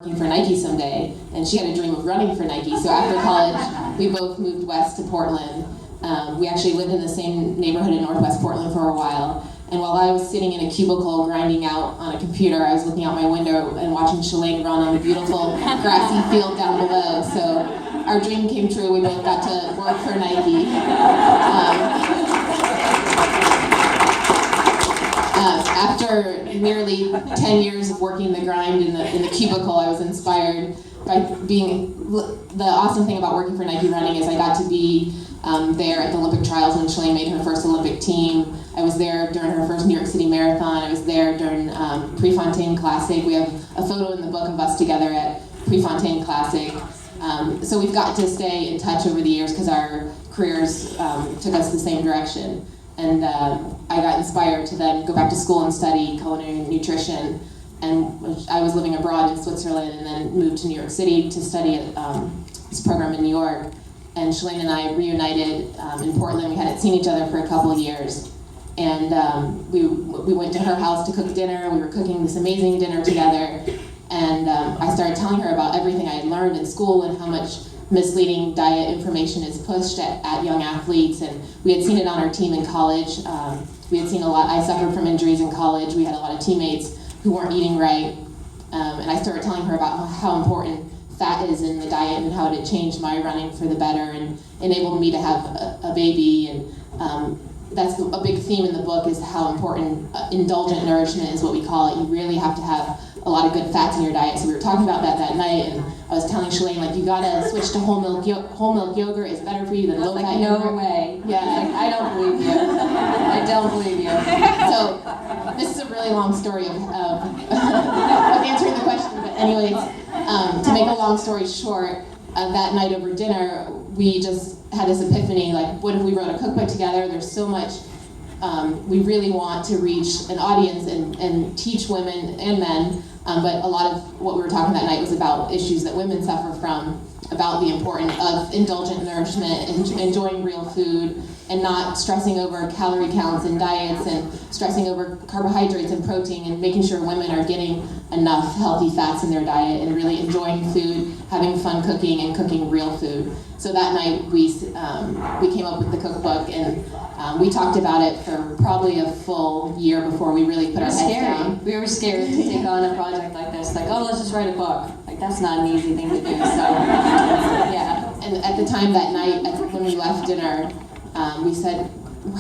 working for Nike someday, and she had a dream of running for Nike. So after college, we both moved west to Portland. We actually lived in the same neighborhood in Northwest Portland for a while. And while I was sitting in a cubicle grinding out on a computer, I was looking out my window and watching Shalane run on the beautiful grassy field down below. So our dream came true. We both got to work for Nike. After nearly 10 years of working the grind in the cubicle, I was inspired by the awesome thing about working for Nike Running is I got to be there at the Olympic trials when Shalane made her first Olympic team. I was there during her first New York City Marathon. I was there during Prefontaine Classic. We have a photo in the book of us together at Prefontaine Classic. So we've got to stay in touch over the years because our careers took us the same direction. And I got inspired to then go back to school and study culinary nutrition. And I was living abroad in Switzerland and then moved to New York City to study at this program in New York. And Shalane and I reunited in Portland. We hadn't seen each other for a couple of years. And we went to her house to cook dinner. We were cooking this amazing dinner together. And I started telling her about everything I had learned in school and how much misleading diet information is pushed at young athletes. And we had seen it on our team in college. We had seen a lot. I suffered from injuries in college. We had a lot of teammates who weren't eating right. And I started telling her about how important fat is in the diet and how it had changed my running for the better and enabled me to have a baby. And that's a big theme in the book is how important indulgent nourishment is what we call it. You really have to have a lot of good fats in your diet. So we were talking about that night, and I was telling Shalane, like, you gotta switch to whole milk yogurt is better for you than low-fat yogurt. No way. Yeah. Like, I don't believe you. I don't believe you. So this is a really long story of answering the question, but anyways, to make a long story short, that night over dinner, we just had this epiphany, like, what if we wrote a cookbook together? There's so much we really want to reach an audience and teach women and men, but a lot of what we were talking that night was about issues that women suffer from, about the importance of indulgent nourishment and enjoying real food and not stressing over calorie counts and diets and stressing over carbohydrates and protein and making sure women are getting enough healthy fats in their diet and really enjoying food, having fun cooking and cooking real food. So that night we came up with the cookbook and we talked about it for probably a full year before we really put our heads down. We were scared to take on a project like this. Like, oh, let's just write a book. Like, that's not an easy thing to do. So, yeah. And at the time that night, when we left dinner, we said,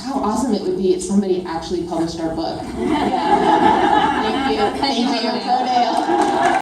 how awesome it would be if somebody actually published our book. Yeah. Thank you. Thank you, Prodale.